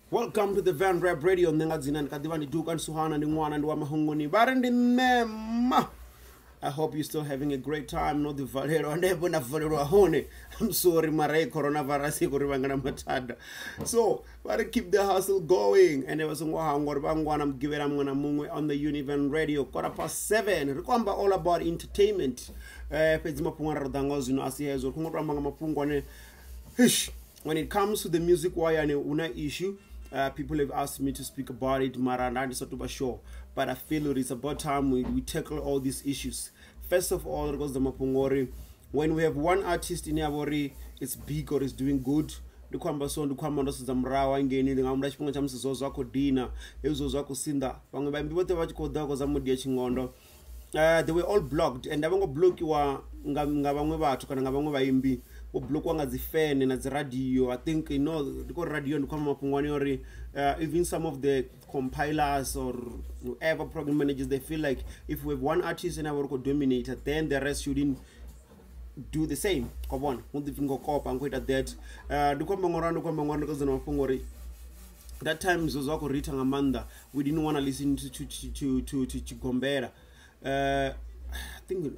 Welcome to the Van Rap Radio. I hope you're still having a great time. No, the Valero and I'm sorry, Mare coronavirus. So, gotta keep the hustle going. And there was I'm giving on the Univan Radio, 7:15. Remember all about entertainment. When it comes to the music, why an issue? People have asked me to speak about it, Maranda is not sure, but I feel it is about time we tackle all these issues. First of all, because the Mapungori, when we have one artist in Yabori, it's big or it's doing good. The kwamba so ndikwamba ndosizamrawa ngeni ngamda chipunga cha msizo zwako dina ezo zwako sinda bamwe bambi bote bachikoda ko zamudia chingondo they were all blocked and abango blockiwa ngabamwe bathu kana ngabamwe bayimbi block wanga zifene na radio. I think because radio ndikwama mapungwani ori even some of the compilers or whoever program managers, they feel like if we have one artist and our dominator, then the rest shouldn't do the same. Come on, that that time Zozako Rita Amanda, we didn't want to listen to Chigombera. I think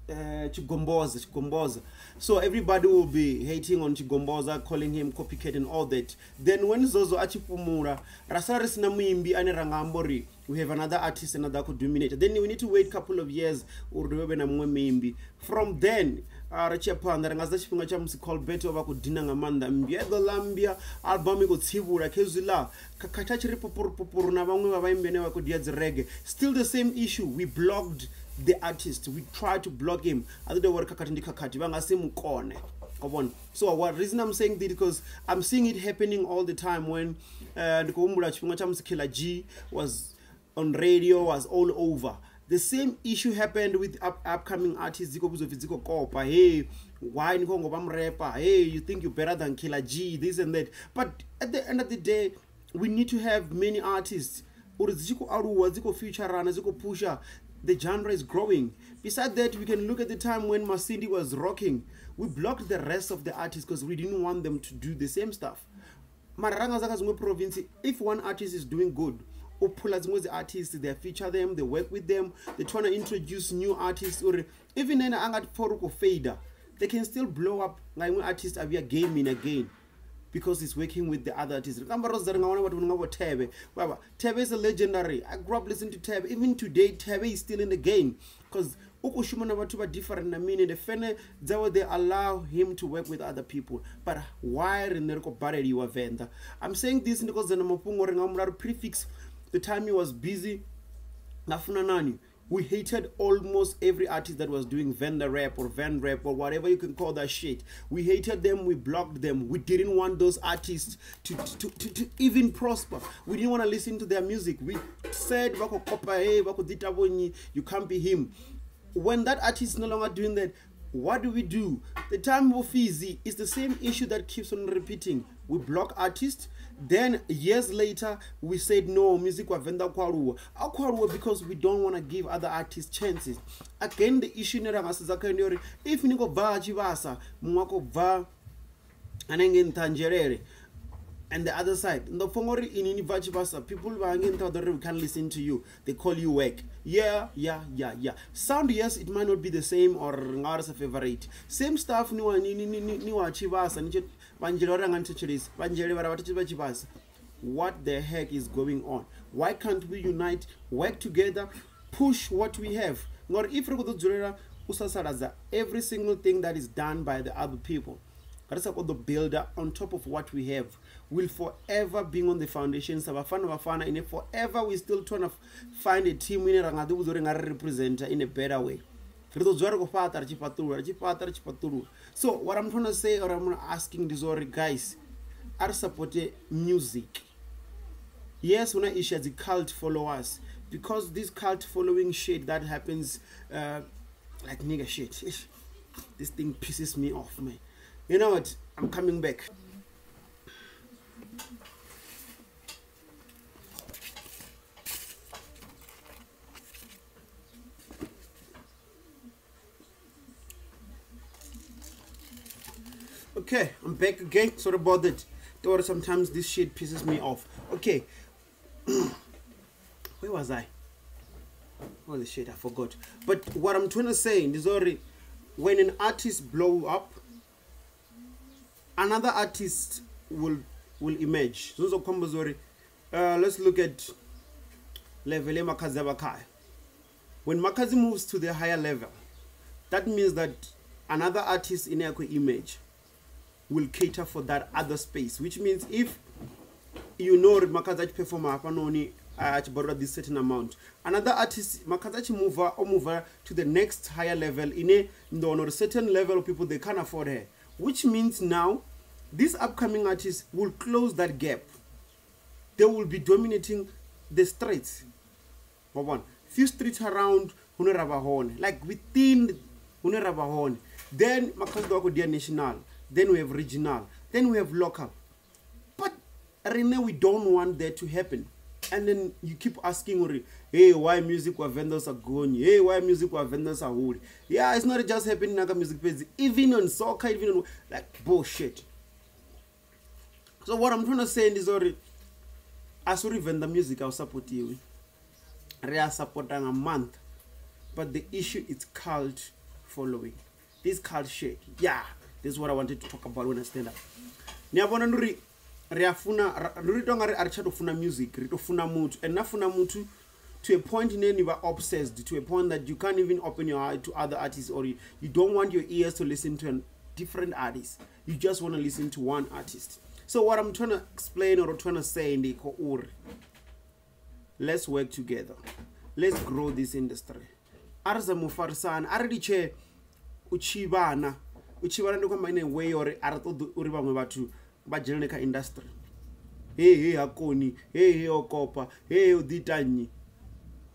Chigomboza. So everybody will be hating on Chigomboza, calling him copycat and all that. Then when Zozo Achipumura, Rasaris Namimbi and Rangambori, we have another artist and another could dominate. Then we need to wait a couple of years or from then Rachapan Rangazachipunga called Beto Vakudina Amanda Mbiego Lambia album got Sivura Kezula Kakatachi Purna Reggae. Still the same issue. We blocked the artist. We tried to block him. I think they were so what reason I'm saying this, because I'm seeing it happening all the time when the Killer G was on radio, was all over. The same issue happened with upcoming artists. Hey, why rapper? Hey, you think you're better than Killer G, this and that. But at the end of the day, we need to have many artists. The genre is growing. Besides that, we can look at the time when Masindi was rocking. We blocked the rest of the artists because we didn't want them to do the same stuff. If one artist is doing good, the artists, they feature them, they work with them, they try to introduce new artists, or even in a fader, they can still blow up like when artists are gaming again. Because it's working with the other artists. Tebe is a legendary. I grew up listening to Tebe. Even today, Tebe is still in the game. Because different. I mean, in the fene, they allow him to work with other people. But why you are venda? I'm saying this because the prefix, the time he was busy, we hated almost every artist that was doing venda rap or van rap or whatever you can call that shit. We hated them, we blocked them. We didn't want those artists to even prosper. We didn't want to listen to their music. We said, you can't be him. When that artist is no longer doing that, what do? The time of Fizi is the same issue that keeps on repeating. We block artists. Then years later, we said no, music wa venda kwaruwa. Because we don't want to give other artists chances. Again, the issue if you go va chivasa, mwako va anengen tangerere. And the other side, in the Fongori in Vachibasa, people who can't listen to you. They call you whack. Yeah. Sound, yes, it might not be the same or not as a favorite. Same stuff, new Chivasa, what the heck is going on? Why can't we unite, work together, push what we have? Not if we go to every single thing that is done by the other people. The builder on top of what we have will forever be on the foundations of Afana, and forever we still trying to find a team winner and represent in a better way. So what I'm trying to say, or I'm asking these guys, are supporting music. Yes, when I issue the cult followers, because this cult following shit that happens like nigga shit. This thing pisses me off, man. You know what? I'm coming back. Okay, I'm back again. Sorry about that. or sometimes this shit pisses me off. Okay. Where was I? Holy shit, I forgot. But what I'm trying to say is already, when an artist blow up, another artist will emerge. Let's look at level Makazi Abakai. When Makazi moves to the higher level, that means that another artist in Echo image will cater for that other space, which means if you know Makazi performer only borrow this certain amount, another artist Makazi move to the next higher level in a certain level of people they can't afford her, which means now this upcoming artist will close that gap. They will be dominating the streets. One few streets around like within Hunerabahon. Then Makazi national. Then we have regional. Then we have local. But Rene, we don't want that to happen. And then you keep asking, hey, why music or vendors are going? Hey, why music or vendors are holding? Yeah, it's not just happening in music page. Even on soccer, even on, like, bullshit. So what I'm trying to say is already, as we vendor music, I'll support you. We are supporting a month. But the issue is cult following. This cult shit. Yeah, this is what I wanted to talk about when I stand up. Niabona Nuri music, ritofuna mutu, and nafuna mutu to a point in you are obsessed, to a point that you can't even open your eye to other artists, or you don't want your ears to listen to a different artist. You just want to listen to one artist. So what I'm trying to explain or trying to say in the Kour, let's work together. Let's grow this industry. Arza mufarsan, aradiche uchibana ndiko mine way or arato uriba mabatu. Bajeleka industry. Hey akoni, hey okopa, hey oditanyi.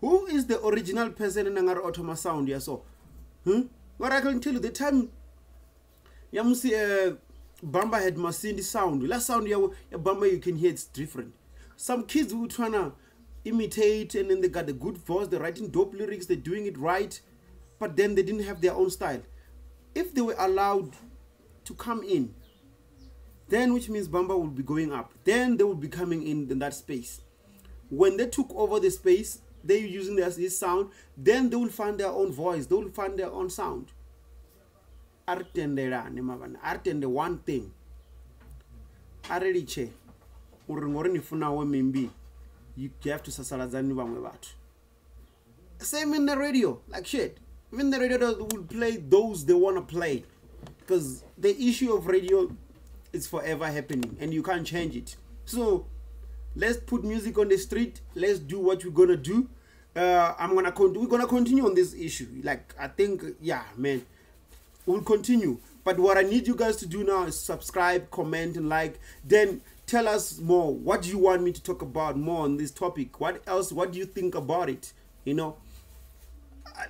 Who is the original person in Nangara Otoma sound? Yeah, so, what I can tell you, the time Yamusi Bamba had Masindi sound. Last sound ya Bamba you can hear it's different. Some kids who trying to imitate, and then they got the good voice, they're writing dope lyrics, they're doing it right, but then they didn't have their own style. If they were allowed to come in, then which means Bamba will be going up. Then they will be coming in that space. When they took over the space, they're using this sound, then they will find their own voice. They will find their own sound. Art and the one thing. Areliche. You have to sasalazani bamwebatu. Same in the radio. Like shit. Even the radio will play those they want to play. Because the issue of radio, it's forever happening and you can't change it. So let's put music on the street. Let's do what we're gonna do. We're gonna continue on this issue. Like, I think, yeah, man, we'll continue. But what I need you guys to do now is subscribe, comment, and like. Then tell us more. What do you want me to talk about more on this topic? What else? What do you think about it? You know,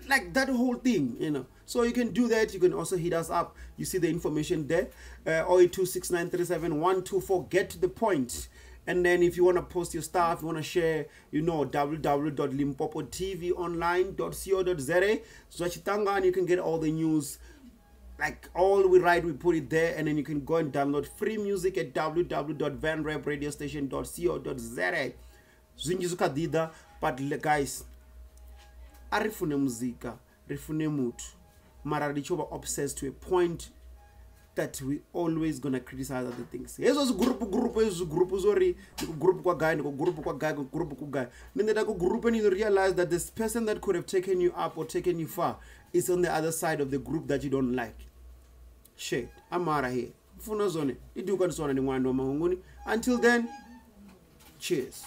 like that whole thing, you know. So you can do that. You can also hit us up. You see the information there. 0826937124. Get to the point. And then if you want to post your stuff, you want to share, you know, www.limpopotvonline.co.za. So and you can get all the news. Like all we write, we put it there. And then you can go and download free music at www.vanrapradiostation.co.za. But guys, arifune muzika, rifune mutu. Mara richoba obsessed to a point that we always gonna criticize other things. Ezo group zori group kwa guy, group kwa guy. Then that group and you realize that this person that could have taken you up or taken you far is on the other side of the group that you don't like. Shit, amara here. Funa zone. Iduka zone ni mwando mahunguni. Until then, cheers.